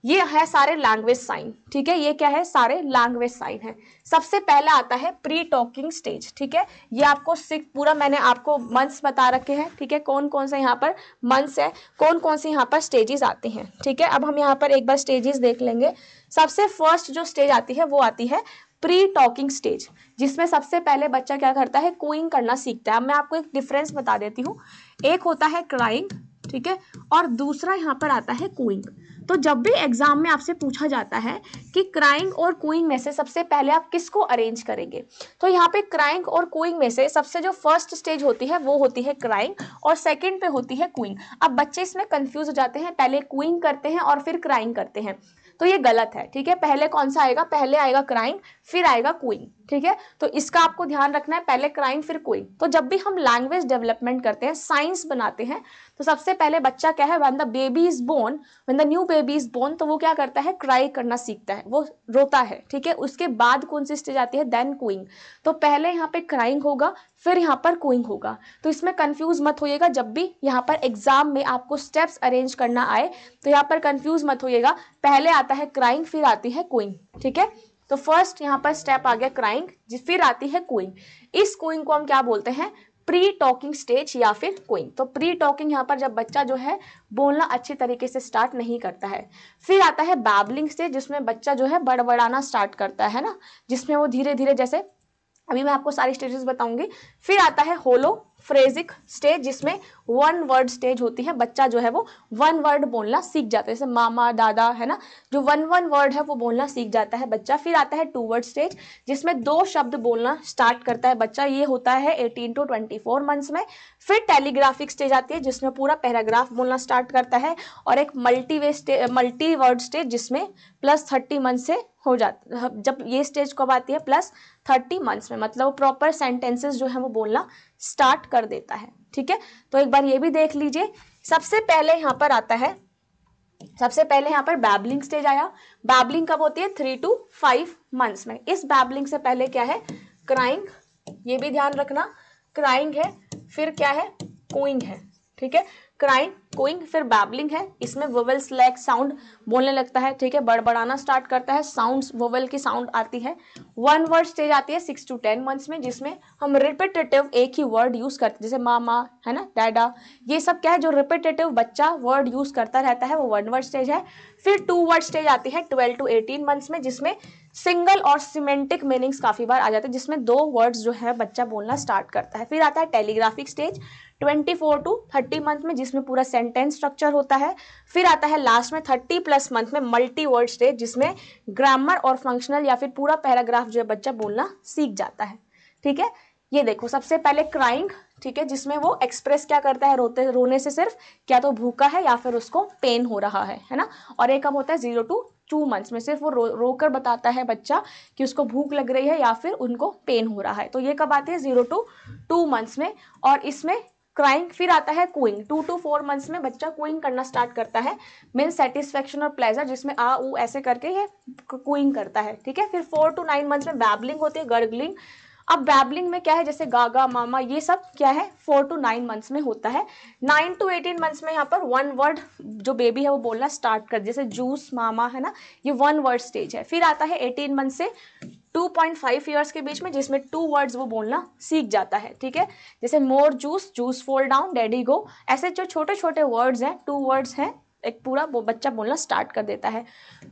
Speaker 1: ये है सारे लैंग्वेज साइन। ठीक है, ये क्या है? सारे लैंग्वेज साइन है। सबसे पहला आता है प्री टॉकिंग स्टेज। ठीक है, ये आपको पूरा मैंने आपको मंथ्स बता रखे हैं। ठीक है, कौन कौन से यहाँ पर मंथ्स है, कौन कौन से यहाँ पर स्टेजेस आते हैं। ठीक है, अब हम यहाँ पर एक बार स्टेजेस देख लेंगे। सबसे फर्स्ट जो स्टेज आती है वो आती है प्री टॉकिंग स्टेज, जिसमें सबसे पहले बच्चा क्या करता है? कूइंग करना सीखता है। अब मैं आपको एक डिफरेंस बता देती हूँ। एक होता है क्राइंग, ठीक है, और दूसरा यहाँ पर आता है कूइंग। तो जब भी एग्जाम में आपसे पूछा जाता है कि क्राइंग और कूइंग में से सबसे पहले आप किसको अरेंज करेंगे, तो यहाँ पे क्राइंग और कूइंग में से सबसे जो फर्स्ट स्टेज होती है वो होती है क्राइंग और सेकंड पे होती है कूइंग। अब बच्चे इसमें कंफ्यूज हो जाते हैं, पहले कूइंग करते हैं और फिर क्राइंग करते हैं, तो ये गलत है। ठीक है, पहले कौन सा आएगा? पहले आएगा क्राइंग, फिर आएगा कूइंग। ठीक है, तो इसका आपको ध्यान रखना है, पहले क्राइंग फिर कूइंग। तो जब भी हम लैंग्वेज डेवलपमेंट करते हैं, साइंस बनाते हैं, तो सबसे पहले बच्चा क्या है? When the baby is born, when the new baby is born, तो वो क्या करता है? क्राई करना सीखता है, वो रोता है। ठीक है, उसके बाद कौन सी स्टेज आती है? Then cooing. तो पहले यहाँ पे क्राइंग होगा, फिर यहाँ पर कूइंग होगा। तो इसमें कंफ्यूज मत होइएगा, जब भी यहाँ पर एग्जाम में आपको स्टेप्स अरेंज करना आए तो यहाँ पर कंफ्यूज मत होइएगा। पहले आता है क्राइंग, फिर आती है कूइंग। ठीक है, तो फर्स्ट यहाँ पर स्टेप आ गया क्राइंग, फिर आती है कूइंग। इस कूइंग को हम क्या बोलते हैं? प्री टॉकिंग स्टेज या फिर कूइंग। तो प्री टॉकिंग यहाँ पर जब बच्चा जो है बोलना अच्छी तरीके से स्टार्ट नहीं करता है। फिर आता है बैबलिंग स्टेज, जिसमें बच्चा जो है बड़बड़ाना स्टार्ट करता है ना, जिसमें वो धीरे धीरे जैसे अभी मैं आपको सारी स्टेजेस बताऊंगी। फिर आता है होलोफ्रेजिक स्टेज, जिसमें वन वर्ड स्टेज होती है, बच्चा जो है वो वन वर्ड बोलना सीख जाता है, जैसे मामा दादा है ना, जो वन वर्ड है वो बोलना सीख जाता है बच्चा। फिर आता है टू वर्ड स्टेज, जिसमें 2 शब्द बोलना स्टार्ट करता है बच्चा, ये होता है 18 to 24 मंथ्स में। फिर टेलीग्राफिक स्टेज आती है, जिसमें पूरा पैराग्राफ बोलना स्टार्ट करता है। और एक मल्टी वर्ड स्टेज, जिसमें +30 मंथ से हो जाता, जब ये स्टेज कब आती है +30 मंथ्स में, मतलब प्रॉपर सेंटेंसेस जो है वो बोलना स्टार्ट कर देता है। ठीक है, तो एक बार ये भी देख लीजिए। सबसे पहले यहाँ पर आता है, सबसे पहले यहाँ पर बैबलिंग स्टेज आया। बैबलिंग कब होती है 3 to 5 मंथ्स में। इस बैबलिंग से पहले क्या है क्राइंग, ये भी ध्यान रखना, क्राइंग है, फिर क्या है कोइंग है। ठीक है, क्राइंग कोइंग फिर बैबलिंग है, इसमें वोवेल्स लाइक साउंड बोलने लगता है। ठीक है, बड़बड़ाना स्टार्ट करता है, साउंड्स वोवेल की साउंड आती है। वन वर्ड स्टेज आती है 6 to 10 मंथ्स में, जिसमें हम रिपीटेटिव एक ही वर्ड यूज करते हैं, जैसे मामा है ना, डैडा, ये सब क्या है जो रिपीटेटिव बच्चा वर्ड यूज करता रहता है, वो वन वर्ड स्टेज है। फिर टू वर्ड स्टेज आती है 12 to 18 मंथ्स में, जिसमें सिंगल और सिमेंटिक मीनिंग्स काफी बार आ जाते हैं, जिसमें 2 वर्ड्स जो है बच्चा बोलना स्टार्ट करता है। फिर आता है टेलीग्राफिक स्टेज 24 to 30 मंथ में, जिसमें पूरा सेंटेंस स्ट्रक्चर होता है। फिर आता है लास्ट में 30+ मंथ में मल्टी वर्ड स्टेज, जिसमें ग्रामर और फंक्शनल या फिर पूरा पैराग्राफ जो है बच्चा बोलना सीख जाता है। ठीक है, ये देखो सबसे पहले क्राइंग, ठीक है, जिसमें वो एक्सप्रेस क्या करता है, रोने से सिर्फ क्या तो भूखा है या फिर उसको पेन हो रहा है ना। और एक कब होता है 0 to 2 मंथ्स में, सिर्फ वो रोकर बताता है बच्चा कि उसको भूख लग रही है या फिर उनको पेन हो रहा है। तो ये कब आती है 0 to 2 मंथ्स में। और इसमें क्राइंग। फिर आता है कूइंग, 2 to 4 मंथ्स में बच्चा कूइंग करना स्टार्ट करता है, मीन्स सेटिस्फेक्शन और प्लेजर, जिसमें आ ऊ ऐसे करके ये कूइंग करता है। ठीक है, फिर 4 to 9 मंथ्स में बैबलिंग होती है, गर्गलिंग। अब बैबलिंग में क्या है, जैसे गागा मामा ये सब क्या है 4 to 9 मंथ्स में होता है। 9 to 18 मंथ्स में यहाँ पर वन वर्ड जो बेबी है वो बोलना स्टार्ट कर, जैसे जूस मामा है ना, ये वन वर्ड स्टेज है। फिर आता है 18 मंथ से 2.5 ईयर्स के बीच में, जिसमें 2 वर्ड्स वो बोलना सीख जाता है। ठीक है, जैसे more juice, juice fall down, daddy go, ऐसे जो छोटे छोटे वर्ड्स हैं 2 वर्ड्स हैं, एक पूरा वो बच्चा बोलना स्टार्ट कर देता है।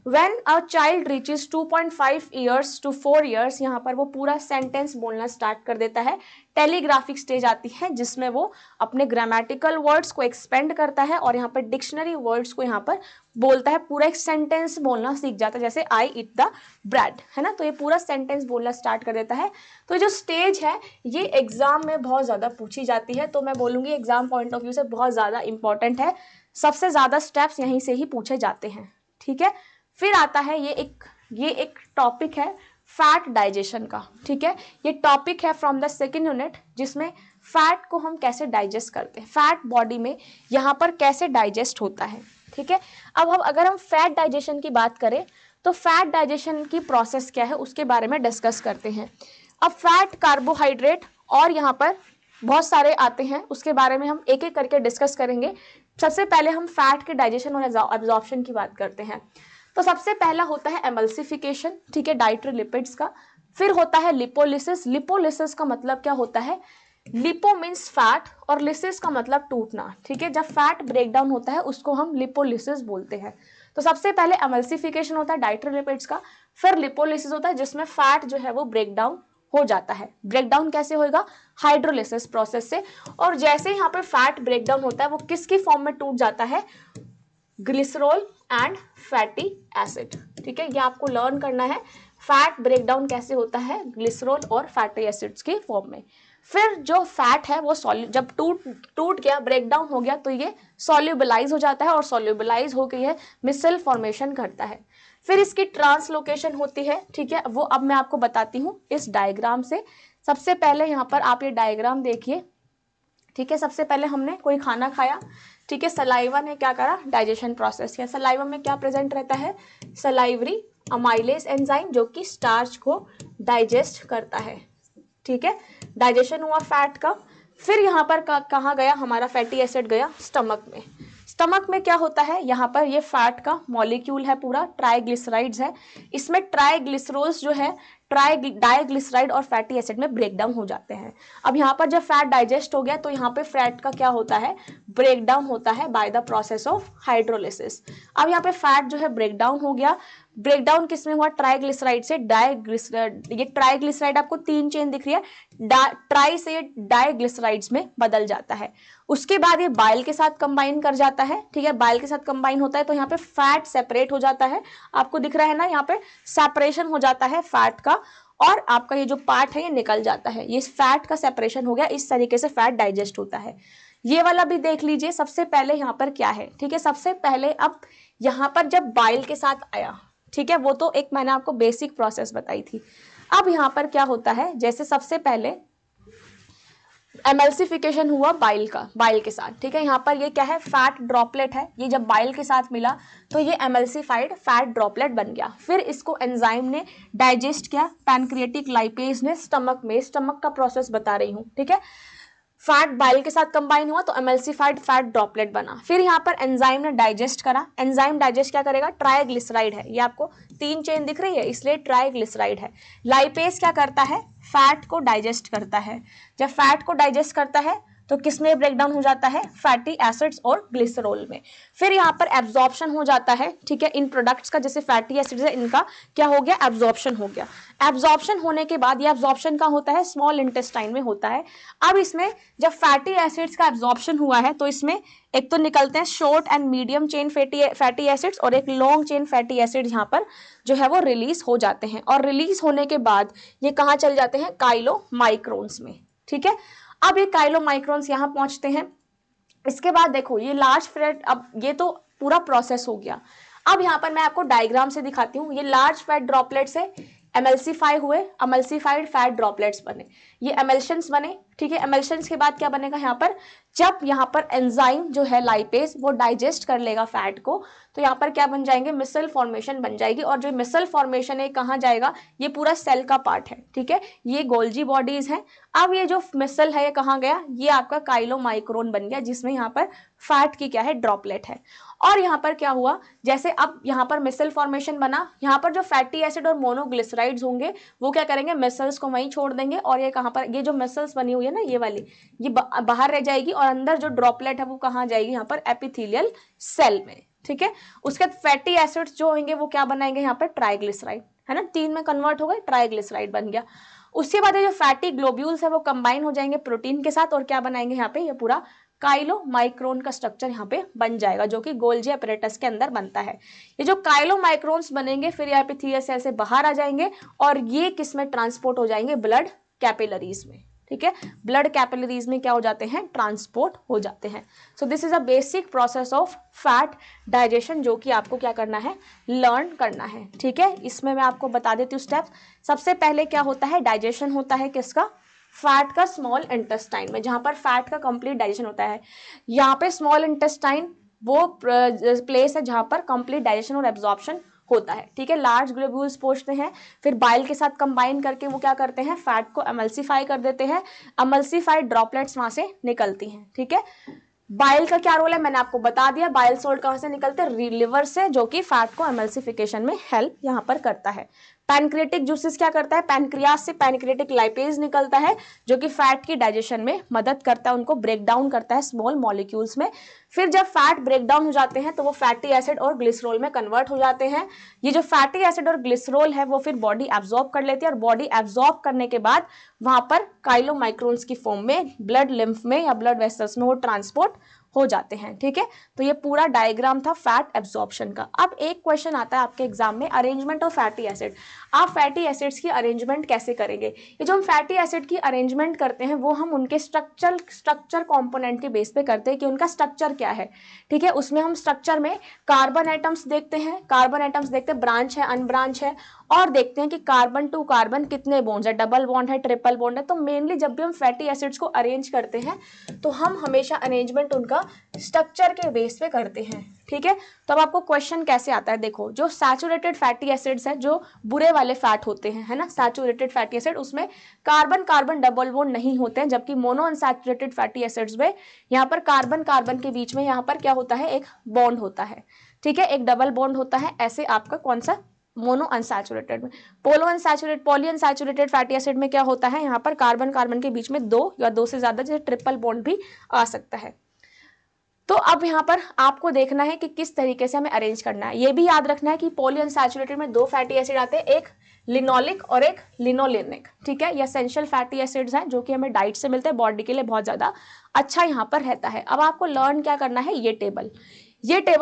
Speaker 1: When a child reaches 2.5 years to 4 years, यहाँ पर वो पूरा सेंटेंस बोलना स्टार्ट कर देता है। टेलीग्राफिक स्टेज आती है, जिसमें वो अपने ग्रामेटिकल वर्ड्स को एक्सपेंड करता है और यहाँ पर डिक्शनरी वर्ड्स को यहाँ पर बोलता है, पूरा एक सेंटेंस बोलना सीख जाता है, जैसे आई ईट द ब्रेड है ना, तो ये पूरा सेंटेंस बोलना स्टार्ट कर देता है। तो जो स्टेज है ये एग्जाम में बहुत ज़्यादा पूछी जाती है, तो मैं बोलूँगी एग्जाम पॉइंट ऑफ व्यू से बहुत ज़्यादा इंपॉर्टेंट है, सबसे ज़्यादा स्टेप्स यहीं से ही पूछे जाते हैं। ठीक है, फिर आता है ये एक टॉपिक है फैट डाइजेशन का। ठीक है, ये टॉपिक है फ्रॉम द सेकेंड यूनिट, जिसमें फैट को हम कैसे डाइजेस्ट करते हैं, फैट बॉडी में यहाँ पर कैसे डाइजेस्ट होता है। ठीक है, अब अगर हम फैट डाइजेशन की बात करें तो फैट डाइजेशन की प्रोसेस क्या है उसके बारे में डिस्कस करते हैं। अब फैट, कार्बोहाइड्रेट और यहाँ पर बहुत सारे आते हैं, उसके बारे में हम एक एक करके डिस्कस करेंगे। सबसे पहले हम फैट के डाइजेशन और एब्जॉर्प्शन की बात करते हैं। तो सबसे पहला होता है एमल्सिफिकेशन, ठीक है, डाइटरी लिपिड्स का। फिर होता है लिपोलिसिस। लिपोलिसिस का मतलब क्या होता है, लिपो मीन्स फैट और लिसिस का मतलब टूटना। ठीक है, जब फैट ब्रेक डाउन होता है उसको हम लिपोलिसिस बोलते हैं। तो सबसे पहले एमल्सिफिकेशन होता है डाइटरी लिपिड्स का, फिर लिपोलिसिस होता है जिसमें फैट जो है वो ब्रेक डाउन हो जाता है। ब्रेक डाउन कैसे होगा, हाइड्रोलिसिस प्रोसेस से। और जैसे यहाँ पर फैट ब्रेक डाउन होता है वो किसकी फॉर्म में टूट जाता है, ग्लिसरॉल एंड फैटी एसिड। ठीक है, ये आपको लर्न करना है फैट ब्रेकडाउन कैसे होता है, ग्लिसरॉल और फैटी एसिड्स के फॉर्म में। फिर जो फैट है वो जब टूट गया, ब्रेकडाउन हो गया, तो ये सॉल्युबलाइज हो जाता है और सॉल्युबलाइज हो गई है मिसल फॉर्मेशन करता है। फिर इसकी ट्रांसलोकेशन होती है। ठीक है, वो अब मैं आपको बताती हूँ इस डायग्राम से। सबसे पहले यहाँ पर आप ये डायग्राम देखिए। ठीक है, सबसे पहले हमने कोई खाना खाया, ठीक है, सलाइवा ने क्या करा, डाइजेशन प्रोसेस किया। सलाइवा में क्या प्रेजेंट रहता है, सलाइवरी अमाइलेज एंजाइम, जो कि स्टार्च को डाइजेस्ट करता है। ठीक है, डाइजेशन हुआ फैट का। फिर यहाँ पर कहाँ गया हमारा फैटी एसिड, गया स्टमक में। स्टमक में क्या होता है, यहाँ पर ये फैट का मॉलिक्यूल है पूरा, ट्राइग्लिसराइड्स है। इसमें ट्राइग्लिसरोल्स जो है डाइग्लिसराइड और फैटी एसिड में ब्रेक डाउन हो जाते हैं। अब यहाँ पर जब फैट डाइजेस्ट हो गया तो यहाँ पे फैट का क्या होता है, ब्रेक डाउन होता है by the process of hydrolysis. अब यहाँ पे फैट जो है ब्रेक डाउन हो गया, ब्रेक डाउन किसमें हुआ, ट्राइग्लिसराइड से डाइग्लिसराइड, ये ट्राइग्लिसराइड आपको 3 चेन दिख रही है, ट्राई से ये डाइग्लिसराइड्स में बदल जाता है। उसके बाद ये बाइल के साथ कंबाइन कर जाता है, ठीक है, बाइल के साथ कंबाइन होता है तो यहाँ पे फैट सेपरेट हो जाता है, आपको दिख रहा है ना, यहाँ पे सेपरेशन हो जाता है फैट का, और आपका ये जो पार्ट है ये निकल जाता है, ये फैट का सेपरेशन हो गया। इस तरीके से फैट डाइजेस्ट होता है। ये वाला भी देख लीजिए, सबसे पहले यहाँ पर क्या है, ठीक है, सबसे पहले अब यहाँ पर जब बाइल के साथ आया, ठीक है, वो तो एक मैंने आपको बेसिक प्रोसेस बताई थी। अब यहाँ पर क्या होता है, जैसे सबसे पहले एमल्सिफिकेशन हुआ बाइल के साथ, ठीक है, यहाँ पर ये क्या है, फैट ड्रॉपलेट है, ये जब बाइल के साथ मिला तो ये एमल्सिफाइड फैट ड्रॉपलेट बन गया। फिर इसको एंजाइम ने डाइजेस्ट किया, पैनक्रियाटिक लाइपेज ने स्टमक में, स्टमक का प्रोसेस बता रही हूँ, ठीक है, फैट बाइल के साथ कंबाइन हुआ तो एमल्सिफाइड फैट ड्रॉपलेट बना। फिर यहाँ पर एंजाइम ने डाइजेस्ट करा, एंजाइम डाइजेस्ट क्या करेगा, ट्राइग्लिसराइड है, ये आपको 3 चेन दिख रही है इसलिए ट्राइग्लिसराइड है। लाइपेज क्या करता है, फैट को डाइजेस्ट करता है, जब फैट को डाइजेस्ट करता है तो किसमें ब्रेक डाउन हो जाता है, फैटी एसिड्स और ग्लिसरॉल में। फिर यहाँ पर एब्जॉर्प्शन हो जाता है, ठीक है, इन प्रोडक्ट्स का, जैसे फैटी एसिड्स है इनका क्या हो गया, एब्जॉर्प्शन हो गया। एब्जॉर्प्शन होने के बाद, ये एब्जॉर्प्शन का होता है, स्मॉल इंटेस्टाइन में होता है। अब इसमें जब फैटी एसिड्स का एब्जॉर्प्शन हुआ है तो इसमें एक तो निकलते हैं short and medium chain fatty acids और एक लॉन्ग चेन फैटी एसिड यहाँ पर जो है वो रिलीज हो जाते हैं, और रिलीज होने के बाद ये कहाँ चल जाते हैं, काइलोमाइक्रोन्स में, ठीक है। अब ये काइलोमाइक्रोन्स यहाँ पहुंचते हैं। इसके बाद देखो ये लार्ज फैट, अब ये तो पूरा प्रोसेस हो गया। अब यहाँ पर मैं आपको डायग्राम से दिखाती हूँ, ये लार्ज फैट ड्रॉपलेट से एमल्सिफाई हुए, एमल्सिफाइड फैट ड्रॉपलेट्स बने, ये एमल्शंस बने, ठीक है। एमल्शंस के बाद क्या बनेगा यहाँ पर, जब यहाँ पर एंजाइम जो है लाइपेज वो डाइजेस्ट कर लेगा फैट को, तो यहाँ पर क्या बन जाएंगे, मिसल फॉर्मेशन बन जाएगी, और जो मिसल फॉर्मेशन है कहाँ जाएगा, ये पूरा सेल का पार्ट है, ठीक है, ये गोल्जी बॉडीज हैं। अब ये जो मिसल है ये कहाँ गया, ये आपका काइलोमाइक्रोन बन गया, जिसमें यहाँ पर फैट की क्या है, ड्रॉपलेट है। और यहाँ पर क्या हुआ, जैसे अब यहाँ पर मिसल फॉर्मेशन बना, यहाँ पर जो फैटी एसिड और मोनोग्लिसराइड्स होंगे वो क्या करेंगे, मिसल्स को वहीं छोड़ देंगे, और ये कहाँ पर, ये जो मिसल्स बनी हुई है ना ये वाली, ये बाहर रह जाएगी, और अंदर जो ड्रॉपलेट है वो कहाँ जाएगी, यहाँ पर एपिथेलियल सेल में, ठीक है। उसके बाद फैटी एसिड्स जो होंगे वो क्या बनाएंगे, यहाँ पर ट्राइग्लिसराइड, है ना, 3 में कन्वर्ट हो गए, ट्राइग्लिसराइड बन गया। उसके बाद जो फैटी ग्लोब्यूल्स है वो कंबाइन हो जाएंगे प्रोटीन के साथ, और क्या बनाएंगे यहाँ पे, ये पूरा काइलोमाइक्रोन का स्ट्रक्चर यहाँ पे बन जाएगा, जो कि गोल्जी अपैरेटस के अंदर बनता है। ये जो काइलोमाइक्रोन्स बनेंगे फिर यहाँ पे एपिथेलियल सेल से बाहर आ जाएंगे, और ये किस में ट्रांसपोर्ट हो जाएंगे, ब्लड कैपिलरीज में, ठीक है, ब्लड कैपिलरीज में क्या हो जाते हैं, ट्रांसपोर्ट हो जाते हैं। सो this is a basic process of fat digestion, जो कि आपको क्या करना है, लर्न करना है, ठीक है। इसमें मैं आपको बता देती हूँ स्टेप्स। सबसे पहले क्या होता है, डाइजेशन होता है किसका, फैट का स्मॉल इंटेस्टाइन में, जहां पर फैट का कंप्लीट डाइजेशन होता है। यहाँ पे स्मॉल इंटेस्टाइन वो प्लेस है जहां पर कंप्लीट डाइजेशन और एब्जॉर्प्शन होता है, ठीक है। लार्ज ग्लोब्यूल्स पहुंचते हैं, फिर बाइल के साथ कंबाइन करके वो क्या करते हैं, फैट को एमल्सिफाई कर देते हैं, एमल्सिफाइड ड्रॉपलेट्स वहां से निकलती हैं, ठीक है। बाइल का क्या रोल है मैंने आपको बता दिया, बाइल सॉल्ट कहां से निकलते हैं, लिवर से, जो कि फैट को एमल्सिफिकेशन में हेल्प यहाँ पर करता है। पैनक्रियाटिक जूसेस क्या करता है, पैनक्रियास से पैनक्रियाटिक लाइपेज निकलता है, जो कि फैट की डाइजेशन में मदद करता है, उनको ब्रेक डाउन करता है स्मॉल मॉलिक्यूल्स में। फिर जब फैट ब्रेक डाउन हो जाते हैं तो वो फैटी एसिड और ग्लिसरॉल में कन्वर्ट हो जाते हैं। ये जो फैटी एसिड और ग्लिसरॉल है वो फिर बॉडी एब्जॉर्ब कर लेती है, और बॉडी एब्जॉर्ब करने के बाद वहां पर काइलोमाइक्रोन्स की फॉर्म में ब्लड लिम्फ में या ब्लड वेसल्स में वो ट्रांसपोर्ट हो जाते हैं, ठीक है। तो ये पूरा डायग्राम था फैट एब्जॉर्प्शन का। अब एक क्वेश्चन आता है आपके एग्जाम में, अरेंजमेंट ऑफ फैटी एसिड। आप फैटी एसिड्स की अरेंजमेंट कैसे करेंगे, ये जो हम फैटी एसिड की अरेंजमेंट करते हैं वो हम उनके स्ट्रक्चर कंपोनेंट के बेस पे करते हैं कि उनका स्ट्रक्चर क्या है, ठीक है। उसमें हम स्ट्रक्चर में कार्बन एटम्स देखते हैं, ब्रांच है, अनब्रांच है, और देखते हैं कि कार्बन टू कार्बन कितने बॉन्ड्स है, डबल बॉन्ड है, ट्रिपल बॉन्ड है। तो मेनली जब भी हम फैटी एसिड्स को अरेंज करते हैं तो हम हमेशा अरेंजमेंट उनका स्ट्रक्चर के बेस पे करते हैं, ठीक है। तो अब आपको क्वेश्चन कैसे आता है, देखो जो सैचुरेटेड फैटी एसिड्स है, जो बुरे वाले फैट होते हैं, है ना, सैचुरेटेड फैटी एसिड, उसमें कार्बन कार्बन डबल बॉन्ड नहीं होते हैं, जबकि मोनो अनसैचुरेटेड फैटी एसिड्स में यहाँ पर कार्बन कार्बन के बीच में यहाँ पर क्या होता है, एक बॉन्ड होता है, ठीक है, एक डबल बॉन्ड होता है। ऐसे आपका कौन सा मोनो अनसैचुरेटेड में। पॉली अनसैचुरेटेड फैटी एसिड में क्या होता है, यहाँ पर कार्बन कार्बन के बीच में 2 या 2 से ज्यादा, जैसे ट्रिपल बॉन्ड भी आ सकता है। तो अब यहाँ पर आपको देखना है कि किस तरीके से हमें अरेंज करना है। ये भी याद रखना है कि पॉली अनसैचुरेटेड में 2 फैटी एसिड आते हैं, एक लिनोलिक और एक लिनोलेनिक, ठीक है। ये एसेंशियल फैटी एसिड्स हैं जो कि हमें डाइट से मिलते हैं, बॉडी के लिए बहुत ज्यादा अच्छा यहाँ पर रहता है। अब आपको लर्न क्या करना है, ये टेबल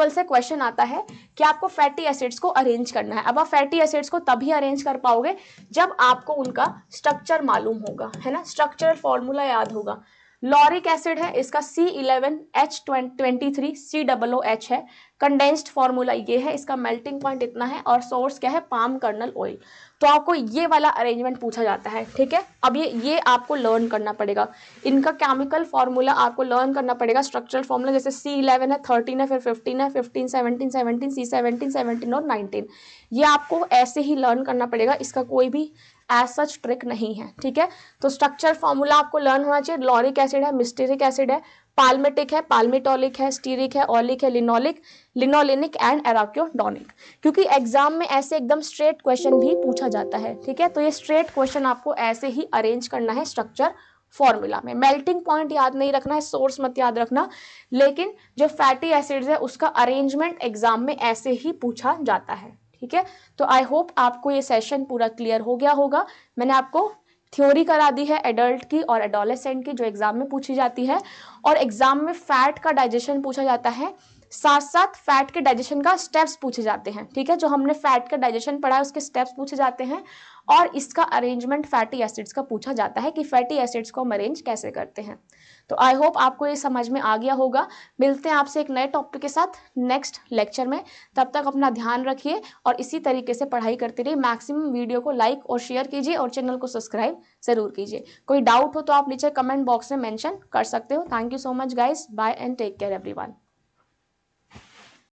Speaker 1: से क्वेश्चन आता है कि आपको फैटी एसिड्स को अरेंज करना है। अब आप फैटी एसिड्स को तभी अरेंज कर पाओगे जब आपको उनका स्ट्रक्चर मालूम होगा, है ना, स्ट्रक्चरल फॉर्मूला याद होगा। लॉरिक एसिड है, इसका C11H23 COOH है। कंडेंस्ड फॉर्मूला ये है, इसका मेल्टिंग पॉइंट इतना है और सोर्स क्या है, पाम कर्नल ऑयल। तो आपको ये वाला अरेंजमेंट पूछा जाता है, ठीक है। अब ये आपको लर्न करना पड़ेगा, इनका केमिकल फॉर्मूला आपको लर्न करना पड़ेगा, स्ट्रक्चरल फॉर्मूला। जैसे C11 है, 13 है, फिर 15 है, 15 17 17 C17 17 और 19, ये आपको ऐसे ही लर्न करना पड़ेगा, इसका कोई भी एज सच ट्रिक नहीं है, ठीक है। तो स्ट्रक्चर फॉर्मूला आपको लर्न होना चाहिए। लॉरिक एसिड है, मिस्टेरिक एसिड है, पाल्मेटिक है, पाल्मिटोलिक है, स्टीरिक है, ऑलिक है, लिनोलिक, लिनोलेनिक एंड एराक्योडोनिक। क्योंकि एग्जाम में ऐसे एकदम स्ट्रेट क्वेश्चन भी पूछा जाता है, ठीक है। तो ये स्ट्रेट क्वेश्चन आपको ऐसे ही अरेंज करना है स्ट्रक्चर फॉर्मूला में। मेल्टिंग पॉइंट याद नहीं रखना है, सोर्स मत याद रखना, लेकिन जो फैटी एसिड्स है उसका अरेंजमेंट एग्जाम में ऐसे ही पूछा जाता है, ठीक है। तो आई होप आपको ये सेशन पूरा क्लियर हो गया होगा। मैंने आपको थ्योरी करा दी है एडल्ट की और एडोलेसेंट की, जो एग्जाम में पूछी जाती है, और एग्जाम में फैट का डाइजेशन पूछा जाता है, साथ साथ फैट के डाइजेशन का स्टेप्स पूछे जाते हैं, ठीक है। जो हमने फैट का डाइजेशन पढ़ा है उसके स्टेप्स पूछे जाते हैं, और इसका अरेंजमेंट फैटी एसिड्स का पूछा जाता है कि फैटी एसिड्स को हम अरेंज कैसे करते हैं। तो आई होप आपको ये समझ में आ गया होगा। मिलते हैं आपसे एक नए टॉपिक के साथ नेक्स्ट लेक्चर में। तब तक अपना ध्यान रखिए और इसी तरीके से पढ़ाई करते रहिए। मैक्सिमम वीडियो को लाइक और शेयर कीजिए और चैनल को सब्सक्राइब जरूर कीजिए। कोई डाउट हो तो आप नीचे कमेंट बॉक्स में मेंशन कर सकते हो। Thank you so much guys, bye and take care everyone.